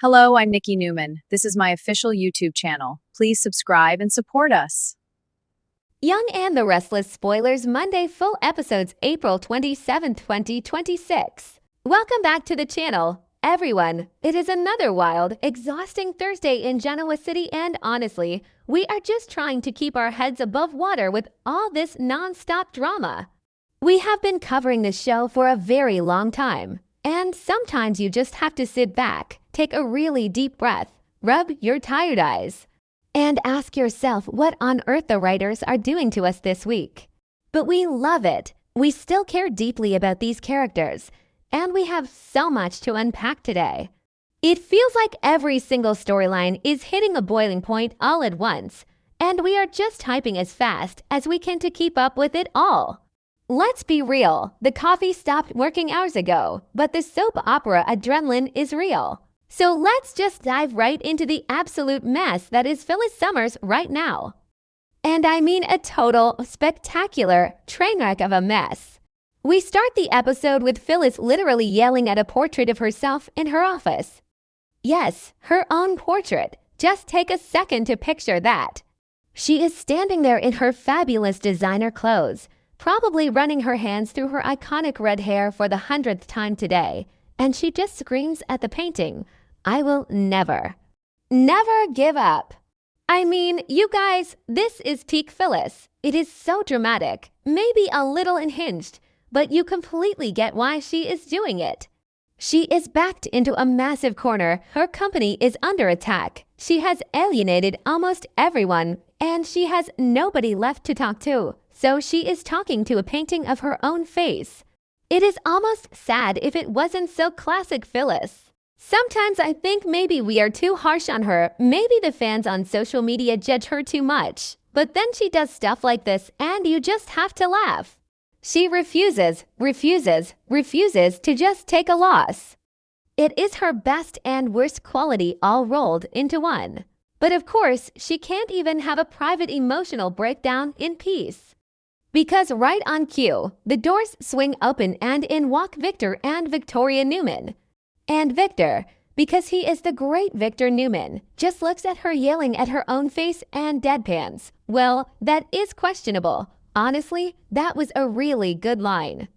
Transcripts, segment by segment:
Hello, I'm Nikki Newman. This is my official YouTube channel. Please subscribe and support us. Young and the Restless spoilers Monday full episodes April 27, 2026. Welcome back to the channel, everyone. It is another wild, exhausting Thursday in Genoa City, and honestly, we are just trying to keep our heads above water with all this non-stop drama. We have been covering this show for a very long time, and sometimes you just have to sit back, take a really deep breath, rub your tired eyes, and ask yourself what on earth the writers are doing to us this week. But we love it. We still care deeply about these characters, and we have so much to unpack today. It feels like every single storyline is hitting a boiling point all at once, and we are just typing as fast as we can to keep up with it all. Let's be real, the coffee stopped working hours ago, but the soap opera adrenaline is real. So let's just dive right into the absolute mess that is Phyllis Summers right now. And I mean a total, spectacular train wreck of a mess. We start the episode with Phyllis literally yelling at a portrait of herself in her office. Yes, her own portrait. Just take a second to picture that. She is standing there in her fabulous designer clothes, probably running her hands through her iconic red hair for the 100th time today, and she just screams at the painting, "I will never give up." I mean, you guys, this is peak Phyllis. It is so dramatic, maybe a little unhinged, but you completely get why she is doing it. She is backed into a massive corner, her company is under attack, she has alienated almost everyone, and she has nobody left to talk to, so she is talking to a painting of her own face. It is almost sad if it wasn't so classic Phyllis. Sometimes I think maybe we are too harsh on her, maybe the fans on social media judge her too much, but then she does stuff like this and you just have to laugh. She refuses to just take a loss. It is her best and worst quality all rolled into one. But of course, she can't even have a private emotional breakdown in peace. Because right on cue, the doors swing open and in walk Victor and Victoria Newman. And Victor, because he is the great Victor Newman, just looks at her yelling at her own face and deadpans. Well, that is questionable. Honestly, that was a really good line.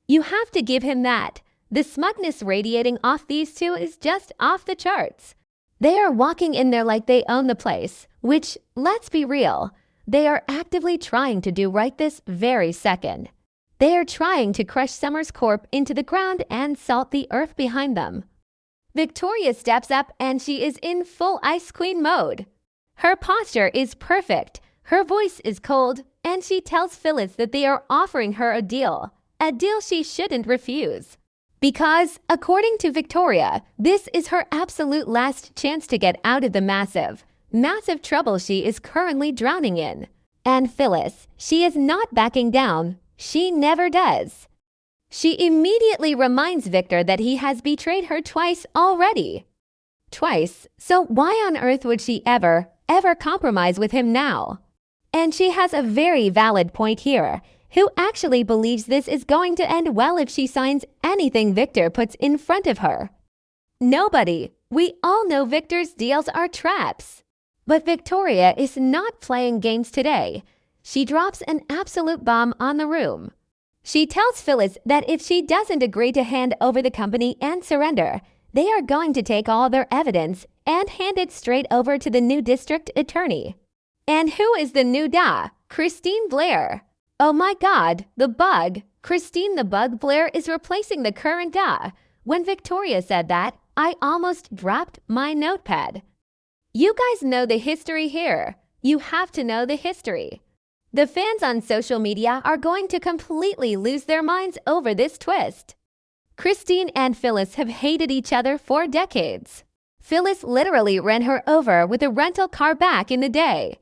You have to give him that. The smugness radiating off these two is just off the charts. They are walking in there like they own the place, which, let's be real, they are actively trying to do right this very second. They are trying to crush Summer's corpse into the ground and salt the earth behind them. Victoria steps up and she is in full Ice Queen mode. Her posture is perfect, her voice is cold, and she tells Phyllis that they are offering her a deal she shouldn't refuse. Because, according to Victoria, this is her absolute last chance to get out of the massive trouble she is currently drowning in. And Phyllis, she is not backing down. She never does. She immediately reminds Victor that he has betrayed her twice already. Twice, so why on earth would she ever compromise with him now? And she has a very valid point here. Who actually believes this is going to end well if she signs anything Victor puts in front of her? Nobody. We all know Victor's deals are traps. But Victoria is not playing games today. She drops an absolute bomb on the room. She tells Phyllis that if she doesn't agree to hand over the company and surrender, they are going to take all their evidence and hand it straight over to the new district attorney. And who is the new DA? Christine Blair. Oh my God, the bug. Christine the Bug Blair is replacing the current DA. When Victoria said that, I almost dropped my notepad. You guys know the history here. You have to know the history. The fans on social media are going to completely lose their minds over this twist. Christine and Phyllis have hated each other for decades. Phyllis literally ran her over with a rental car back in the day.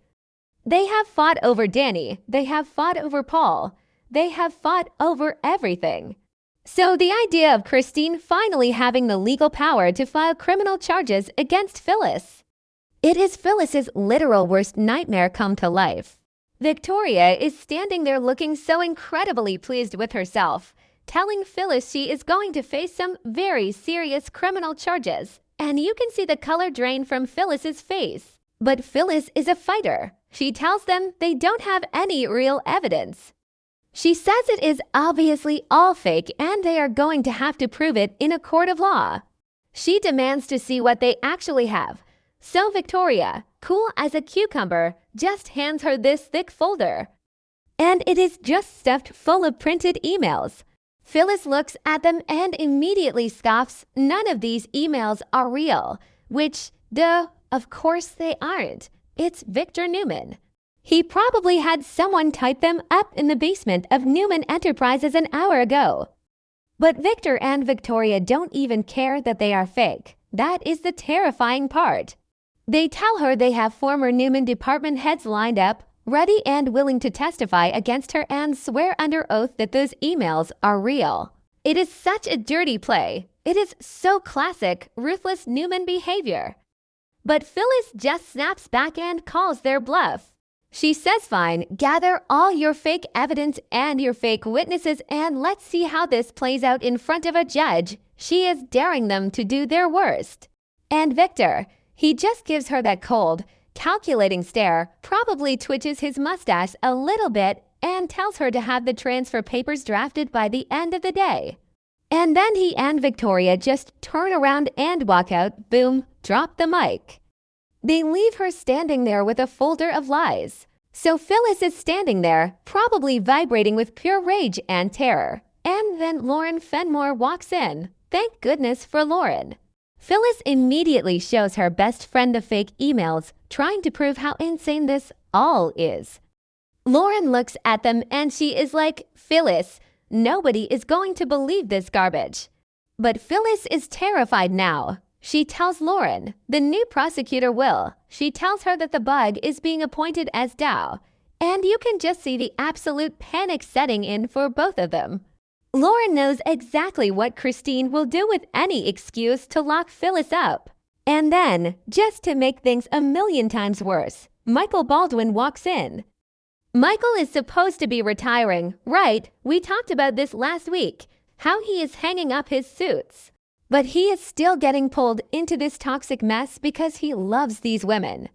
They have fought over Danny, they have fought over Paul, they have fought over everything. So the idea of Christine finally having the legal power to file criminal charges against Phyllis. It is Phyllis's literal worst nightmare come to life. Victoria is standing there looking so incredibly pleased with herself, telling Phyllis she is going to face some very serious criminal charges and you can see the color drain from Phyllis's face. But Phyllis is a fighter. She tells them they don't have any real evidence. She says it is obviously all fake and they are going to have to prove it in a court of law. She demands to see what they actually have. So Victoria, cool as a cucumber, just hands her this thick folder. And it is just stuffed full of printed emails. Phyllis looks at them and immediately scoffs, none of these emails are real, which, duh, of course they aren't. It's Victor Newman. He probably had someone type them up in the basement of Newman Enterprises an hour ago. But Victor and Victoria don't even care that they are fake. That is the terrifying part. They tell her they have former Newman department heads lined up, ready and willing to testify against her and swear under oath that those emails are real. It is such a dirty play. It is so classic, ruthless Newman behavior. But Phyllis just snaps back and calls their bluff. She says fine, gather all your fake evidence and your fake witnesses and let's see how this plays out in front of a judge. She is daring them to do their worst. And Victor, he just gives her that cold, calculating stare, probably twitches his mustache a little bit and tells her to have the transfer papers drafted by the end of the day. And then he and Victoria just turn around and walk out, boom, drop the mic. They leave her standing there with a folder of lies. So Phyllis is standing there, probably vibrating with pure rage and terror. And then Lauren Fenmore walks in. Thank goodness for Lauren. Phyllis immediately shows her best friend the fake emails, trying to prove how insane this all is. Lauren looks at them and she is like, Phyllis, nobody is going to believe this garbage. But Phyllis is terrified now. She tells Lauren, the new prosecutor will. She tells her that the bug is being appointed as Dow. And you can just see the absolute panic setting in for both of them. Lauren knows exactly what Christine will do with any excuse to lock Phyllis up. And then, just to make things a million times worse, Michael Baldwin walks in. Michael is supposed to be retiring, right? We talked about this last week, how he is hanging up his suits. But he is still getting pulled into this toxic mess because he loves these women.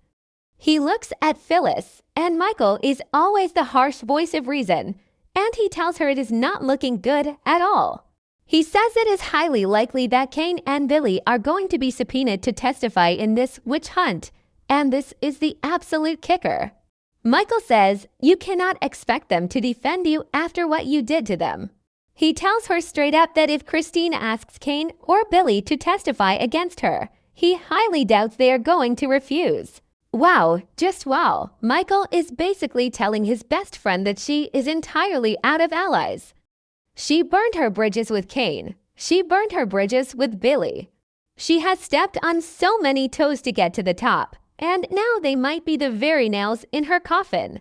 He looks at Phyllis, and Michael is always the harsh voice of reason, and he tells her it is not looking good at all. He says it is highly likely that Kane and Billy are going to be subpoenaed to testify in this witch hunt, and this is the absolute kicker. Michael says you cannot expect them to defend you after what you did to them. He tells her straight up that if Christine asks Kane or Billy to testify against her, he highly doubts they are going to refuse. Wow, just wow. Michael is basically telling his best friend that she is entirely out of allies. She burned her bridges with Kane. She burned her bridges with Billy. She has stepped on so many toes to get to the top, and now they might be the very nails in her coffin.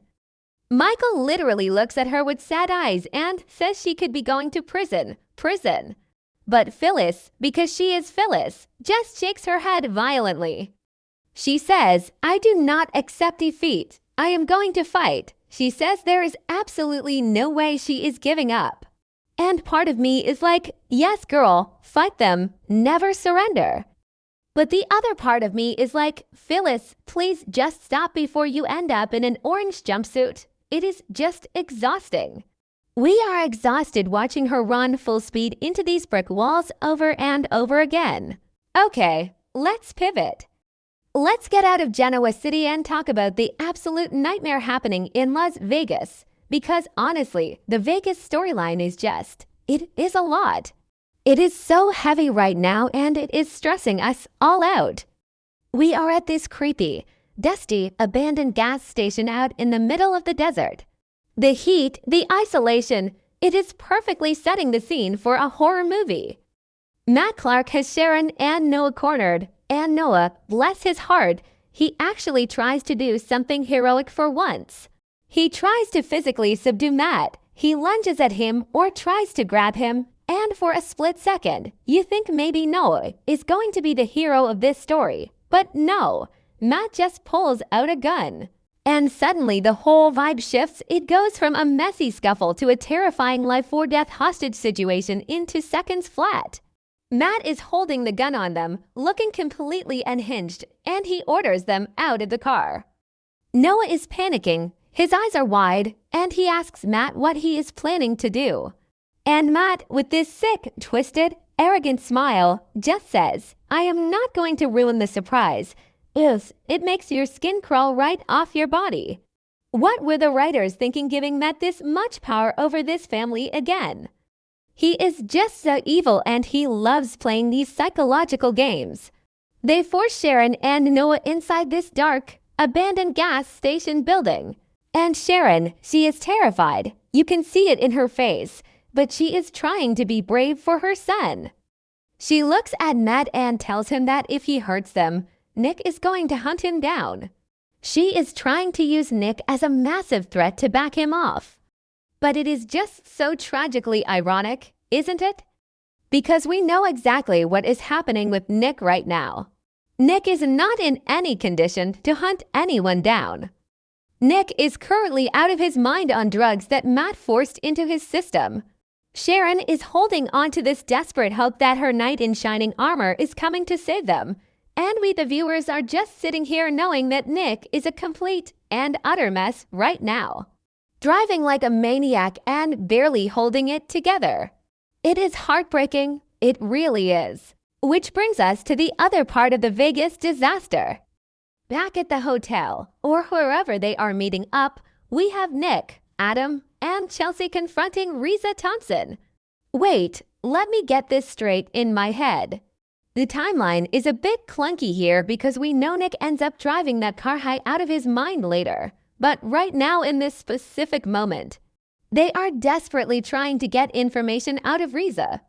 Michael literally looks at her with sad eyes and says she could be going to prison. But Phyllis, because she is Phyllis, just shakes her head violently. She says, I do not accept defeat. I am going to fight. She says there is absolutely no way she is giving up. And part of me is like, yes, girl, fight them, never surrender. But the other part of me is like, Phyllis, please just stop before you end up in an orange jumpsuit. It is just exhausting. We are exhausted watching her run full speed into these brick walls over and over again. Okay, let's pivot. Let's get out of Genoa City and talk about the absolute nightmare happening in Las Vegas. Because honestly, the Vegas storyline is it is a lot. It is so heavy right now and it is stressing us all out. We are at this creepy, dusty, abandoned gas station out in the middle of the desert. The heat, the isolation, it is perfectly setting the scene for a horror movie. Matt Clark has Sharon and Noah cornered, and Noah, bless his heart, he actually tries to do something heroic for once. He tries to physically subdue Matt. He lunges at him or tries to grab him, and for a split second, you think maybe Noah is going to be the hero of this story. But no. Matt just pulls out a gun. And suddenly the whole vibe shifts. It goes from a messy scuffle to a terrifying life or death hostage situation into seconds flat. Matt is holding the gun on them, looking completely unhinged, and he orders them out of the car. Noah is panicking. His eyes are wide, and he asks Matt what he is planning to do. And Matt, with this sick, twisted, arrogant smile, just says, "I am not going to ruin the surprise. Ugh, it makes your skin crawl right off your body." What were the writers thinking giving Matt this much power over this family again? He is just so evil and he loves playing these psychological games. They force Sharon and Noah inside this dark, abandoned gas station building. And Sharon, she is terrified. You can see it in her face, but she is trying to be brave for her son. She looks at Matt and tells him that if he hurts them, Nick is going to hunt him down. She is trying to use Nick as a massive threat to back him off. But it is just so tragically ironic, isn't it? Because we know exactly what is happening with Nick right now. Nick is not in any condition to hunt anyone down. Nick is currently out of his mind on drugs that Matt forced into his system. Sharon is holding on to this desperate hope that her knight in shining armor is coming to save them. And we the viewers are just sitting here knowing that Nick is a complete and utter mess right now. Driving like a maniac and barely holding it together. It is heartbreaking, it really is. Which brings us to the other part of the Vegas disaster. Back at the hotel, or wherever they are meeting up, we have Nick, Adam, and Chelsea confronting Reza Thompson. Wait, let me get this straight in my head. The timeline is a bit clunky here because we know Nick ends up driving that car high out of his mind later. But right now in this specific moment, they are desperately trying to get information out of Reza.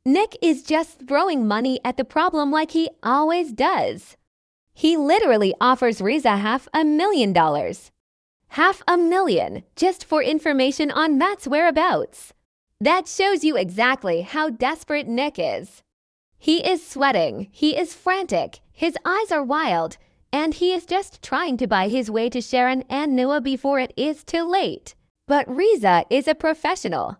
Nick is just throwing money at the problem like he always does. He literally offers Reza $500,000. $500,000 just for information on Matt's whereabouts. That shows you exactly how desperate Nick is. He is sweating, he is frantic, his eyes are wild, and he is just trying to buy his way to Sharon and Noah before it is too late. But Reza is a professional.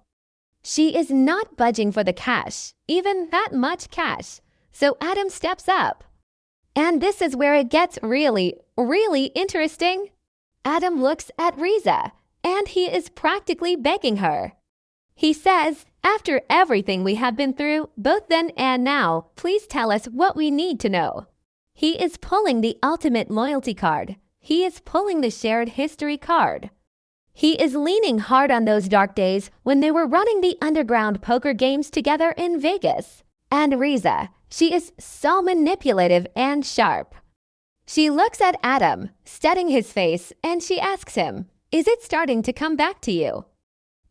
She is not budging for the cash, even that much cash. So Adam steps up. And this is where it gets really, really interesting. Adam looks at Reza, and he is practically begging her. He says, "After everything we have been through, both then and now, please tell us what we need to know." He is pulling the ultimate loyalty card. He is pulling the shared history card. He is leaning hard on those dark days when they were running the underground poker games together in Vegas. And Reza, she is so manipulative and sharp. She looks at Adam, studying his face, and she asks him, "Is it starting to come back to you?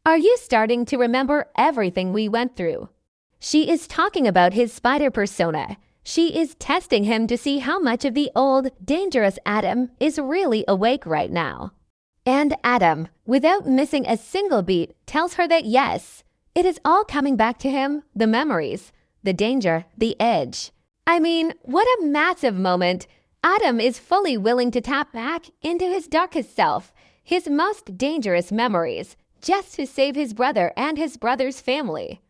Are you starting to remember everything we went through?" She is talking about his spider persona. She is testing him to see how much of the old, dangerous Adam is really awake right now. And Adam, without missing a single beat, tells her that yes, it is all coming back to him, the memories, the danger, the edge. I mean, what a massive moment. Adam is fully willing to tap back into his darkest self, his most dangerous memories, just to save his brother and his brother's family.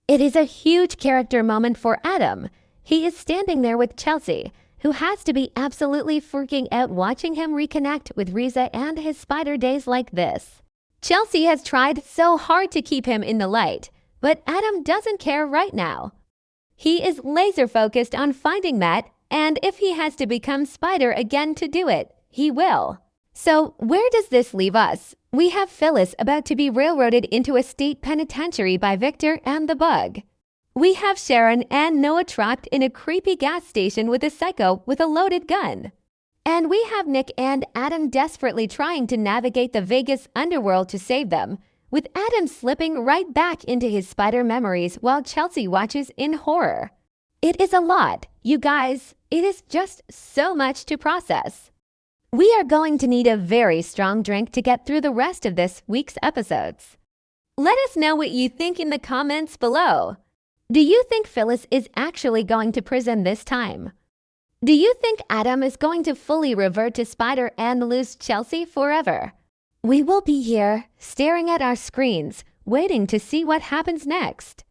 It is a huge character moment for Adam. He is standing there with Chelsea, who has to be absolutely freaking out watching him reconnect with Reza and his spider days like this. Chelsea has tried so hard to keep him in the light, but Adam doesn't care right now. He is laser focused on finding Matt, and if he has to become Spider again to do it, he will. So where does this leave us? We have Phyllis about to be railroaded into a state penitentiary by Victor and the Bug. We have Sharon and Noah trapped in a creepy gas station with a psycho with a loaded gun. And we have Nick and Adam desperately trying to navigate the Vegas underworld to save them, with Adam slipping right back into his spider memories while Chelsea watches in horror. It is a lot, you guys. It is just so much to process. We are going to need a very strong drink to get through the rest of this week's episodes. Let us know what you think in the comments below. Do you think Phyllis is actually going to prison this time? Do you think Adam is going to fully revert to Spider and lose Chelsea forever? We will be here, staring at our screens, waiting to see what happens next.